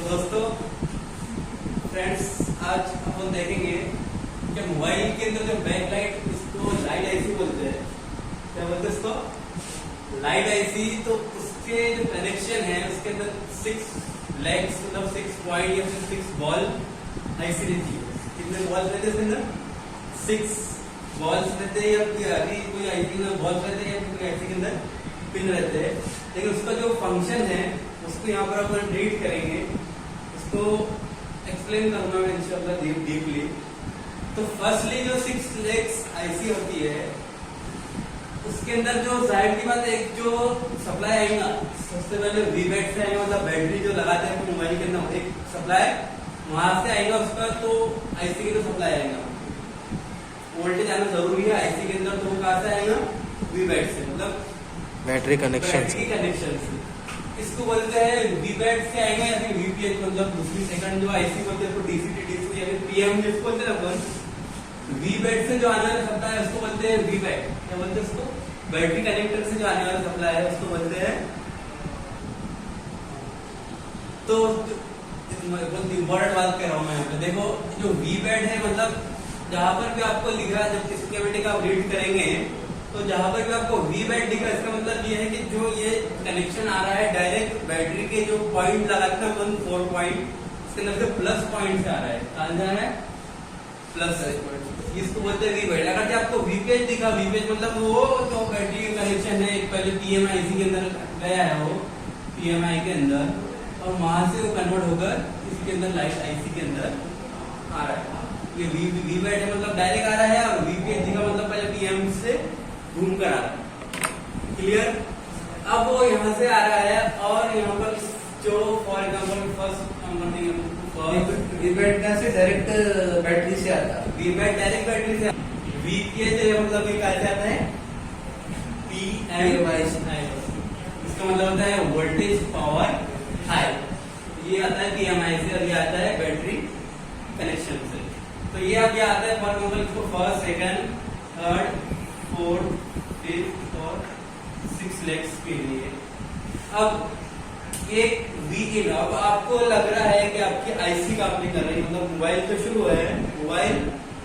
दोस्तों फ्रेंड्स, आज अपन देखेंगे कि मोबाइल के अंदर जो बैक लाइट, इसको लाइट आईसी बोलते हैं। क्या बोलते हैं इसको? Light IC. तो उसके जो कनेक्शन है उसके अंदर 6 लेग्स मतलब 6 पॉइंट या फिर 6 बॉल आईसी रहती है। कितने बॉल्स रहते हैं इसके अंदर? 6 बॉल्स रहते हैं, या अभी कोई आईसी में बॉल्स रहते हैं या कोई आईसी के अंदर पिन रहते हैं। लेकिन उसका जो फंक्शन है उसको यहाँ पर अपन रीड करेंगे, उसको एक्सप्लेन करूंगा मैं इंशाल्लाह डीपली। तो फर्स्टली जो 6 लेग्स आईसी होती है उसके अंदर जो जाहिर की बात एक जो सप्लाई आएगा, सबसे पहले वीबैट से आएगा, मतलब बैटरी जो लगाते हैं मोबाइल के अंदर एक सप्लाई वहां से आएगा उसका, तो आईसी के अंदर सप्लाई आएगा। वोल्टेज आना जरूरी है आईसी के अंदर, तो वो कहाँ से आएगा? वीबैट से, मतलब बैटरी कनेक्शन से। इसको बोलते हैं वीबैट से आएगा या फिर वीपीएच, मतलब दूसरी सेकंड जो आईसी बोलते हैं उसको डीसी डीसी या फिर पीएम जिसको बोलते हैं अपन। वीबैट से जो आने वाला सप्लाई है उसको बोलते हैं वीबैट। क्या बोलते हैं उसको? बैटरी कनेक्टर से जो आने वाला सप्लाई है उसको बोलते हैं। तो बहुत इंपॉर्टेंट बात कह रहा हूँ मैं यहाँ पे। देखो जो वीबैट है, मतलब जहां पर भी आपको लिख रहा है, जब इस कैविटी का आप रीड करेंगे तो जहां पर भी आपको वीबैट दिखा, इसका मतलब ये है कि जो ये कनेक्शन आ रहा है डायरेक्ट बैटरी के जो पॉइंट लगाते हैं अपन 4 पॉइंट, इसके अंदर से प्लस पॉइंट से आ रहा है। कहां जा रहा है? Plus point. इसको बोलते हैं वीबैट। अगर जो आपको वीपीएच दिखा, वीपीएच मतलब वो जो बैटरी का कनेक्शन है, पहले पीएमआईसी के अंदर गया है, वो पीएमआई के अंदर, और वहां से वो कन्वर्ट होकर इसके अंदर लाइट आईसी के अंदर आ रहा है। ये वीबैट है, मतलब डायरेक्ट आ रहा है, और वीपीएच दिखा मतलब पहले पीएम से घूम कर आ रहा है। क्लियर? अब वो यहाँ से आ रहा है और यहाँ पर जो फॉर एग्जाम्पल फर्स्ट वीबैट से डायरेक्ट बैटरी से आता है। वीबैट डायरेक्ट बैटरी से। वीपीएच मतलब ये कैसे आता है? पीएमआई। इसका मतलब होता है वोल्टेज पावर हाई। ये आता है पीएमआई से और ये आता है बैटरी कनेक्शन से। तो ये अब ये आता है फॉर एग्जाम्पल इसको फर्स्ट, सेकंड, थर्ड, 4, 5 और 6 लेग्स के लिए। अब एक वीइन, अब आपको लग रहा है कि आपकी आईसी काम नहीं कर रही, मतलब मोबाइल तो शुरू है, मोबाइल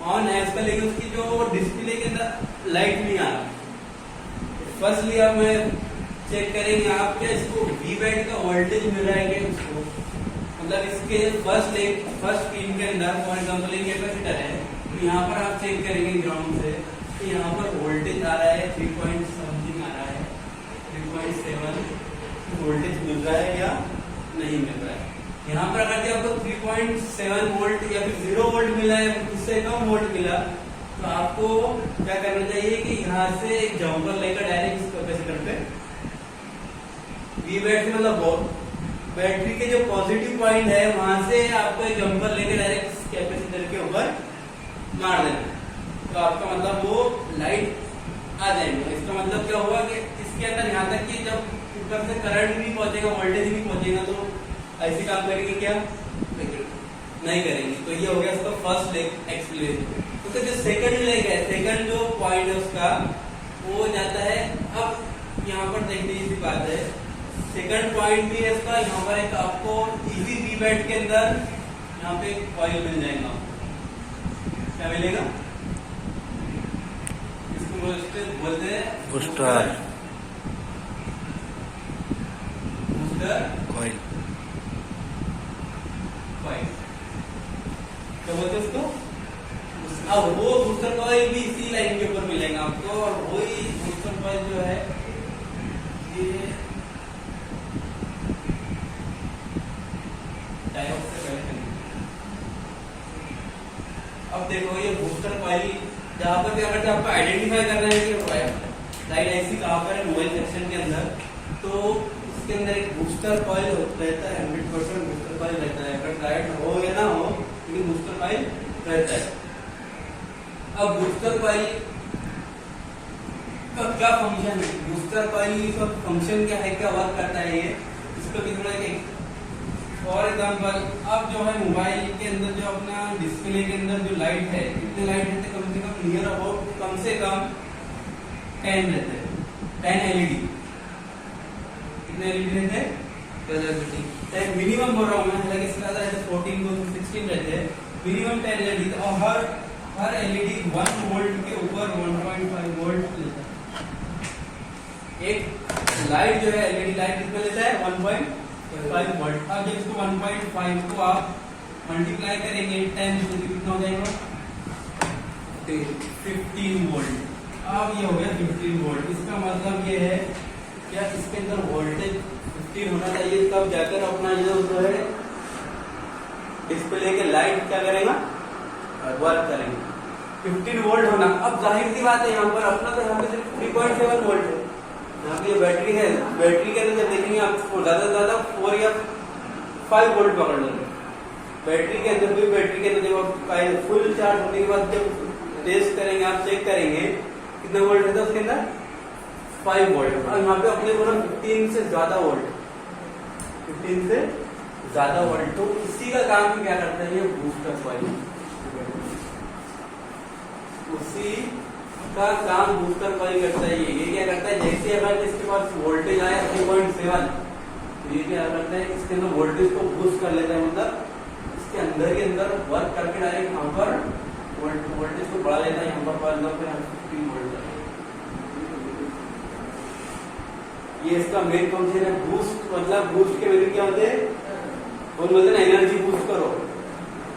ऑन है उसका, लेकिन उसकी जो डिस्प्ले के अंदर लाइट नहीं आ रहा। फर्स्टली अब मैं चेक करेंगे आप क्या इसको वीबैट का वोल्टेज मिल रहा है क्या उसको, मतलब इसके फर्स्ट पिन के अंदर फॉर एग्जाम्पल एक कैपेसिटर है, तो यहाँ पर आप चेक करेंगे ग्राउंड से, यहाँ पर वोल्टेज आ रहा है 3 पॉइंट समथिंग आ रहा है, 3.7 वोल्टेज मिल रहा है या नहीं मिल रहा है। यहाँ पर अगर आपको 3.7 वोल्ट या फिर 0 वोल्ट मिला है, उससे कम वोल्ट मिला, तो आपको क्या करना चाहिए कि यहाँ से एक जम्पर लेकर डायरेक्ट इस कैपेसिटर पे वीबैट से, मतलब बैटरी के जो पॉजिटिव पॉइंट है वहां से आपको एक जम्पर लेकर डायरेक्ट इस कैपेसिटर के ऊपर मार देना, तो आपका मतलब वो लाइट आ जाएगा। इसका मतलब क्या हुआ कि इसके अंदर यहाँ तक कि जब ऊपर से करंट नहीं पहुंचेगा, वोल्टेज नहीं पहुंचेगा, तो ऐसी काम करेंगे क्या? नहीं करेंगे। तो ये हो गया उसका फर्स्ट लेग एक्सप्लेन। तो जो सेकंड लेग है, सेकंड जो पॉइंट है उसका वो जाता है, अब यहाँ पर देखने की बात है, सेकंड पॉइंट भी है इसका, यहाँ पर एक आपको इजी वीबैट के अंदर यहाँ पे एक कॉइल मिल जाएगा। क्या मिलेगा? बोलते हैं बूस्टर कॉइल। क्या बोलते हैं उसको? अब वो बूस्टर कॉइल भी इसी लाइन के ऊपर मिलेगा आपको, और वही बूस्टर कॉइल जो है ये डायोड से कनेक्ट। अब देखो ये बूस्टर कॉइल, जहां पर भी अगर आपको आइडेंटिफाई करना है कि लाइट आईसी कहाँ पर है मोबाइल सेक्शन के अंदर, तो उसके अंदर एक बूस्टर कॉइल रहता है, 100% बूस्टर कॉइल रहता है। अगर लाइट हो या ना हो, लेकिन बूस्टर कॉइल रहता है। अब बूस्टर कॉइल का क्या फंक्शन है? बूस्टर कॉइल का फंक्शन क्या है, क्या वर्क करता है ये, इसको भी थोड़ा फॉर एग्जाम्पल अब जो है मोबाइल के अंदर जो अपना डिस्प्ले के अंदर जो लाइट है, कितने लाइट रहते हैं? कम से कम नियर अबाउट कम से कम 10 रहते हैं, 10 एलईडी। कितने एलईडी रहते हैं? मिनिमम बोल रहा हूँ मैं, हालांकि इसके अंदर 14 को 16 रहते हैं, मिनिमम 10 एलईडी और हर एलईडी 1 वोल्ट के ऊपर 1.5 वोल्ट लेता है। एक लाइट जो है एलईडी लाइट कितना लेता है 1.5 वोल्ट। अब जब इसको 1.5 को आप मल्टीप्लाई करेंगे 10 से तो कितना हो जाएगा 15 वोल्ट। अब ये हो गया 15 वोल्ट। इसका मतलब ये है क्या इसके अंदर वोल्टेज 15 होना चाहिए, तब जाकर अपना जो है डिस्प्ले के लाइट क्या करेगा वर्क करेंगे। 15 वोल्ट होना। अब जाहिर सी बात है यहाँ पर अपना तो यहाँ पे सिर्फ 3.7 वोल्ट है। यहाँ पे बैटरी है, बैटरी के अंदर जब देखेंगे आप ज्यादा से ज्यादा 4 या 5 वोल्ट पकड़ लेंगे बैटरी के अंदर भी। बैटरी के अंदर जब आप फुल चार्ज होने के बाद जब टेस्ट करेंगे आप चेक करेंगे कितना वोल्ट रहता है उसके अंदर 5 वोल्ट। और यहाँ पे अपने को 15 से ज्यादा वोल्ट, 15 से ज्यादा वोल्ट। तो इसी का काम क्या करता है ये बूस्टर कॉइल, उसी का काम बूस्टर कॉइल करता है। ये क्या करता है जैसे अगर इसके पास वोल्टेज आया 3.7 तो ये क्या करता है इसके अंदर वोल्टेज को बूस्ट कर लेता है, मतलब इसके अंदर के अंदर वर्क करके डायरेक्ट यहाँ पर वोल्टेज को बढ़ा लेता है। यहाँ पर 15 वोल्ट। ये इसका मेन फंक्शन है बूस्ट। मतलब बूस्ट के वैल्यू क्या होते हैं बोलते हैं एनर्जी बूस्ट करो,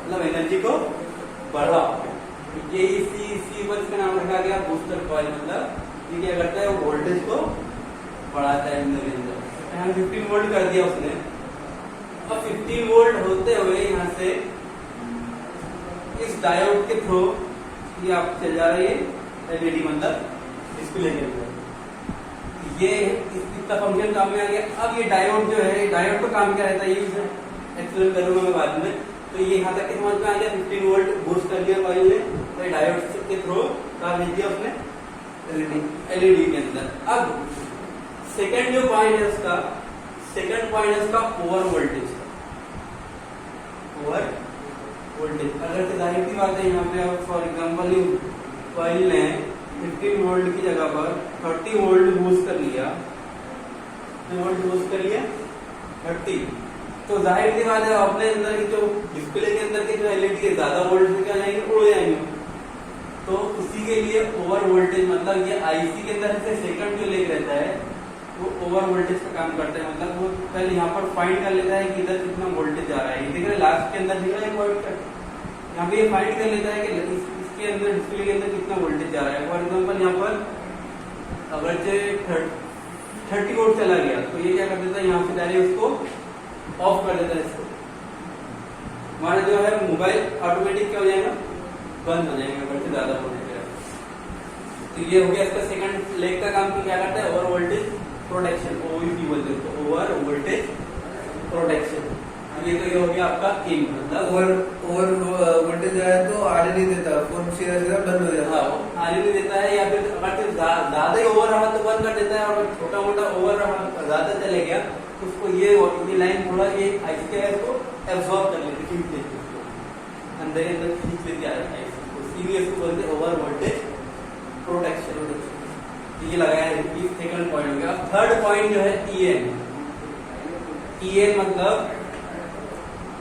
मतलब एनर्जी को बढ़ाओ। ये इसी बस का नाम रखा गया बूस्टर कॉइल। मतलब ये क्या करता है वो वोल्टेज को बढ़ाता है अंदर के अंदर। यहाँ 15 वोल्ट कर दिया उसने। अब 15 वोल्ट होते हुए यहाँ से इस डायोड के थ्रू ये आप चल जा रही है एलईडी, मतलब डिस्प्ले के अंदर। ये इसका फंक्शन काम में आ गया। अब ये डायोड जो है, डायोड का काम क्या रहता है ये एक्सप्लेन करूंगा मैं बाद में। तो ये यहाँ तक समझ में आ गया 15 वोल्ट बूस्ट कर दिया कॉइल ने, तो डायोड के थ्रू काम भेज दिया उसने एलईडी के अंदर। अब सेकंड जो पॉइंट है उसका, सेकंड पॉइंट है उसका ओवर वोल्टेज। ओवर वोल्टेज अगर जाहिर सी बात है यहाँ पे आप फॉर एग्जाम्पल कॉइल ने 15 वोल्ट की जगह पर 30 वोल्ट बूस्ट कर लिया, 30। तो जाहिर सी बात है अपने अंदर की जो डिस्प्ले के अंदर के जो एलईडी है ज्यादा वोल्ट से क्या जाएंगे उड़ जाएंगे। तो उसी के लिए ओवर वोल्टेज, मतलब ये आईसी के अंदर से सेकंड जो लेग रहता है वो ओवर वोल्टेज का काम करता है। मतलब वो पहले यहाँ पर फाइंड कर लेता है कि इधर कितना वोल्टेज जा रहा है। देख रहे लास्ट के अंदर दिख रहा है पॉइंट, यहाँ पे ये फाइंड कर लेता है कि इसके अंदर डिस्प्ले के अंदर कितना वोल्टेज जा रहा है। फॉर एग्जाम्पल यहाँ पर अगर से 30 वोल्ट चला गया तो ये क्या कर देता है यहाँ से डायरेक्ट उसको ऑफ कर देता है। इसको हमारा जो है मोबाइल ऑटोमेटिक क्या हो जाएगा बंद हो जाएगा अगर से ज्यादा वोल्टेज। तो ये हो गया इसका सेकंड लेग का काम। क्या करता है ओवर वोल्टेज प्रोटेक्शन, ओवीपी बोलते हैं, ओवर वोल्टेज प्रोटेक्शन। ये तो ये हो गया आपका इन, मतलब ओवर वोल्टेज आया तो आने नहीं देता, फोन सीधा सीधा बंद हो जाता है। हाँ, आने नहीं देता है, या फिर अगर ज्यादा ही ओवर रहा तो बंद कर देता है, और छोटा मोटा ओवर रहा ज्यादा चले गया तो उसको ये लाइन थोड़ा ये आईसी है इसको एब्सॉर्ब कर लेती, खींच लेती है, अंदर ही अंदर खींच लेती है इसीलिए इसको बोलते हैं ओवर वोल्टेज प्रोटेक्शन। ये लगाया है, सेकंड पॉइंट हो गया। थर्ड पॉइंट जो है ईएन। ईएन मतलब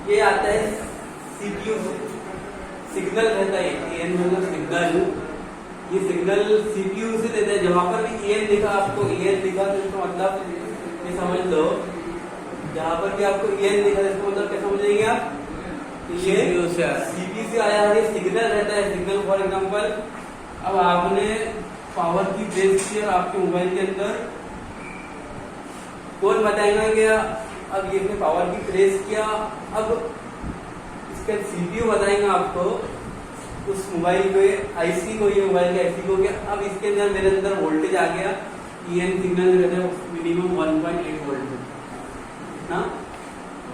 ये आता है सीपीयू से, सिग्नल रहता है। ईएन मतलब सिग्नल, ये सिग्नल सीपीयू से देता है। जहां पर भी ईएन दिखा आपको, ईएन दिखा तो इसका मतलब ये समझ लो, जहां पर भी आपको ईएन दिखा तो इसका मतलब क्या समझ लेंगे आप, ये सीपीयू से आया है, सिग्नल रहता है। सिग्नल फॉर एग्जाम्पल अब आपने पावर की प्रेस की और आपके मोबाइल के अंदर कौन बताएगा क्या, अब ये पावर की प्रेस किया, अब इसका सीपीयू बताएगा आपको उस मोबाइल के आईसी को, ये मोबाइल के आईसी को, क्या अब इसके अंदर मेरे अंदर वोल्टेज आ गया। ईएन सिग्नल रहता है मिनिमम 1.8 वोल्ट ना,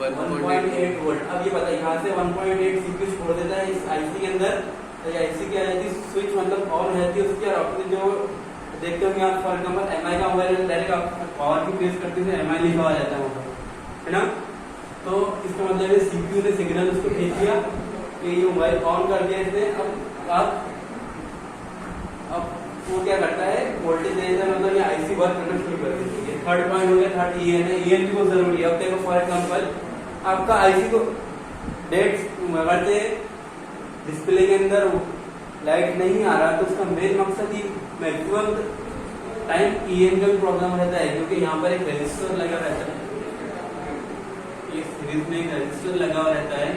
1.8 वोल्ट। अब ये बताइए यहाँ से 1.8 सीपीयू छोड़ देता है इस आईसी के अंदर। आईसी क्या रहती है, स्विच मतलब ऑन रहती है उसकी, और अपने जो देखते होंगे आप फॉर एग्जाम्पल एमआई का मोबाइल डायरेक्ट आप पावर की प्रेस करते हैं एमआई लिखा हुआ जाता है वहाँ, है ना। तो इसका मतलब है सीपीयू ने सिग्नल उसको भेज दिया कि ये मोबाइल ऑन कर दिया इसने। अब वो क्या करता है वोल्टेज देता है, मतलब ये आईसी वर्क करना शुरू कर देती है। थर्ड पॉइंट हो गया, थर्ड EN है। EN भी बहुत जरूरी है। अब देखो फॉर एग्जांपल आपका आईसी को डेट अगर से डिस्प्ले के अंदर लाइट नहीं आ रहा तो उसका मेन मकसद ही मैक्सिमम टाइम EN का भी प्रॉब्लम रहता है, क्योंकि यहाँ पर एक रजिस्टर लगा रहता है, ये सीरीज में एक रजिस्टर लगा हुआ रहता है,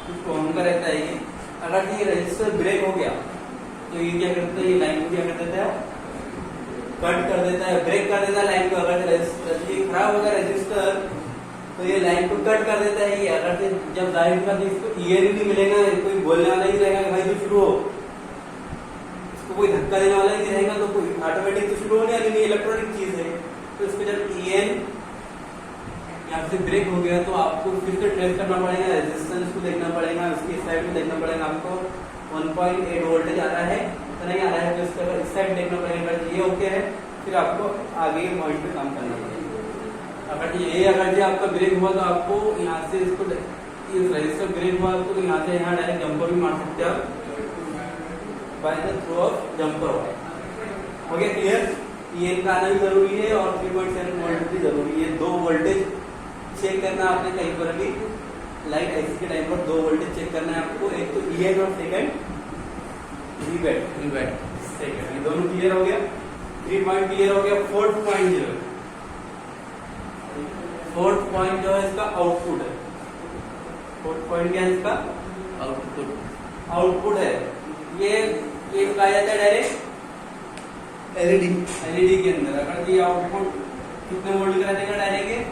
कुछ ऑन का रहता है ये। अगर ये रजिस्टर ब्रेक हो गया तो ये क्या करता है, ये लाइन को क्या कर देता है, कट कर देता है, ब्रेक कर देता है लाइन को। अगर ये खराब हो गया रजिस्टर तो ये लाइन को कट कर देता है। ये अगर से जब जाहिर का इसको ईयर ही नहीं मिलेगा, कोई बोलने वाला ही रहेगा कि भाई तो शुरू हो, इसको कोई धक्का देने वाला ही रहेगा तो कोई ऑटोमेटिक तो शुरू होने वाली नहीं, इलेक्ट्रॉनिक चीज है। तो इसको जब EN यहाँ से ब्रेक हो गया तो आपको फिर से ट्रेस करना पड़ेगा, रेजिस्टेंस को देखना पड़ेगा, उसकी साइड को देखना पड़ेगा। आपको 1.8 वोल्टेज आ रहा है तो नहीं आ रहा है, तो इसका इस साइड देखना पड़ेगा। अगर ये ओके है फिर आपको आगे पॉइंट पे काम करना पड़ेगा। अगर ये आपका ब्रेक हुआ तो आपको यहाँ से इसको इस रजिस्टर ब्रेक हुआ तो यहाँ से यहाँ डायरेक्ट जंपर भी मार सकते हैं आप by the through of jumper wire. हो गया क्लियर? EN का आना भी जरूरी है और 3.7 वोल्ट भी जरूरी है। 2 वोल्टेज चेक करना आपने कहीं पर भी लाइट आईसी के टाइम पर 2 वोल्टेज चेक करना है आपको, एक तो EN और सेकंड रिवेट सेकंड। ये दोनों क्लियर हो गया, 3 पॉइंट क्लियर हो गया। फोर्थ पॉइंट जो है इसका आउटपुट है। फोर्थ पॉइंट क्या है इसका? आउटपुट है। ये कहा जाता है डायरेक्ट एलईडी के अंदर। अगर ये आउटपुट कितने वोल्ट का रहेगा डायरेक्ट,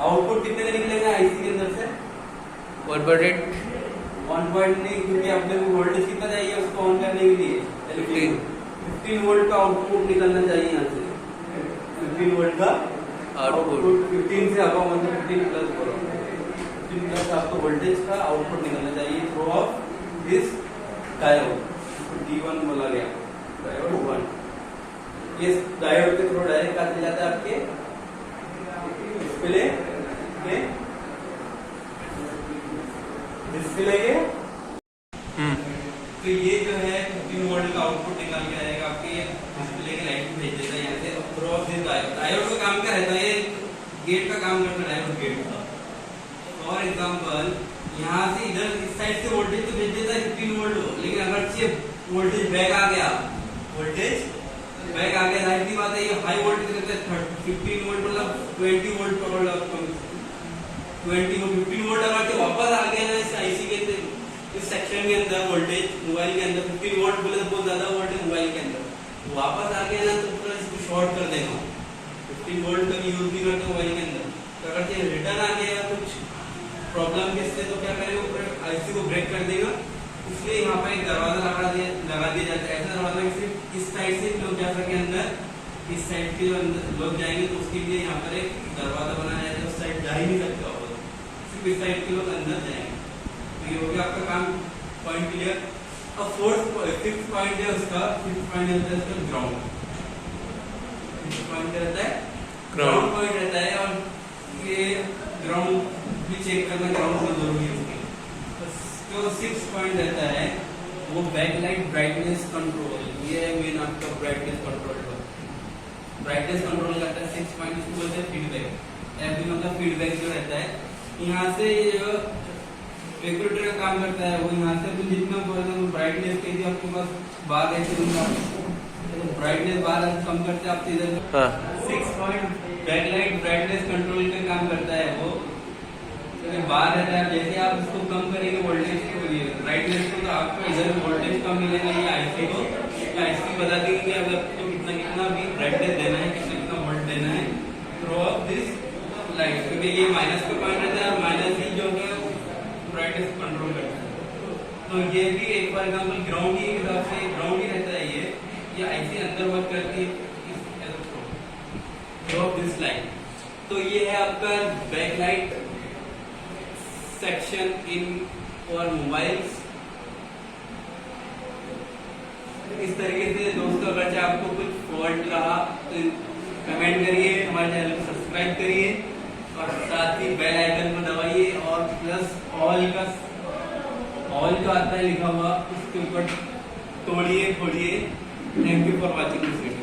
आउटपुट कितने का निकलेगा आईसी के अंदर से? 1 पॉइंट नहीं, क्योंकि अपने को वोल्टेज कितना चाहिए उसको ऑन करने के लिए 15 वोल्ट का आउटपुट निकलना चाहिए यहाँ से। 15 वोल्ट का आउटपुट 15 से अब मतलब 15 प्लस करो, 15 प्लस आपको वोल्टेज का आउटपुट निकलना चाहिए through of this diode. D1 बोला गया, डायोड 1। ये डायोड के थ्रू डायरेक्ट चले जाता है आपके डिस्प्ले के तो ये जो है 15 वोल्ट का आउटपुट निकाल के आएगा आपके डिस्प्ले के लाइट में भेज देता है यहाँ से through of this diode. Diode का काम क्या रहता है? गेट का काम करता है डायोड, गेट का। फॉर एग्जांपल यहाँ से इधर इस साइड से वोल्टेज तो भेज देता है 15 वोल्ट, लेकिन अगर से वोल्टेज बैक आ गया, जाहिर सी बात है ये हाई वोल्टेज रहता है 15 वोल्ट मतलब 20 वोल्ट पकड़ लो आपको, 20 को 15 वोल्ट अगर से वापस आ गया ना इस आईसी के अंदर, इस सेक्शन के अंदर वोल्टेज मोबाइल के अंदर 15 वोल्ट बोले तो बहुत ज्यादा वोल्टेज मोबाइल के अंदर वापस आ गया ना तो पूरा इसको शॉर्ट कर देगा। 15 वोल्ट का यूज भी करते मोबाइल के अंदर। तो अगर से रिटर्न आ गया कुछ प्रॉब्लम किससे तो क्या करेगा, आईसी को ब्रेक कर देगा। इसलिए यहाँ पर एक दरवाजा लगा दिया जाता है। ऐसा दरवाजा कि सिर्फ इस साइड से लोग जा सके अंदर, इस साइड के जो लोग जाएंगे तो उसके लिए यहाँ पर एक दरवाजा बनाया जाता है। उस साइड जा ही नहीं सकता होगा, सिर्फ इस साइड के लोग अंदर जाएंगे। तो ये हो गया आपका काम, पॉइंट क्लियर। अब फिफ्थ पॉइंट है उसका, फिफ्थ पॉइंट रहता है उसका ग्राउंड। फिफ्थ पॉइंट रहता है ग्राउंड पॉइंट रहता है, और ये ग्राउंड भी चेक करना ग्राउंड में जरूरी है। जो 6 पॉइंट रहता है वो बैकलाइट ब्राइटनेस कंट्रोल, ये है मेन आपका ब्राइटनेस कंट्रोल। ब्राइटनेस कंट्रोल करता है 6 पॉइंट, इसको बोलते हैं फीडबैक। एफ मतलब फीडबैक जो रहता है, यहाँ से जो रेगुलेटर का काम करता है वो यहाँ से तो जितना ब्राइटनेस के आपके पास बार है तो ब्राइटनेस बार कम करते हैं आप इधर 6 पॉइंट बैकलाइट ब्राइटनेस कंट्रोल का काम करता है वो। बार रहता है, जैसे आप इसको कम करेंगे वोल्टेज को ब्राइटनेस को तो आपको इधर वोल्टेज कम मिलेगा। ये आईसी को आईसी बता देंगे कि अब आपको कितना भी ब्राइटनेस देना है, कितना वोल्ट देना है थ्रू ऑफ दिस लाइट, क्योंकि ये माइनस का पॉइंट रहता है और माइनस ही जो है ब्राइटनेस कंट्रोल करता है। तो ये भी एक फॉर एग्जाम्पल ग्राउंड ही हिसाब से ग्राउंड ही रहता है। ये आईसी अंदर वर्क करती है थ्रू ऑफ दिस लाइट। तो ये है आपका बैकलाइट सेक्शन इन और मोबाइल्स। इस तरीके से दोस्तों अगर आपको कुछ फॉल्ट रहा तो कमेंट करिए, हमारे चैनल को सब्सक्राइब करिए और साथ ही बेल आइकन को दबाइए और प्लस ऑल जो आता है लिखा हुआ उसके ऊपर तोड़िए खोलिए। Thank you for watching this video.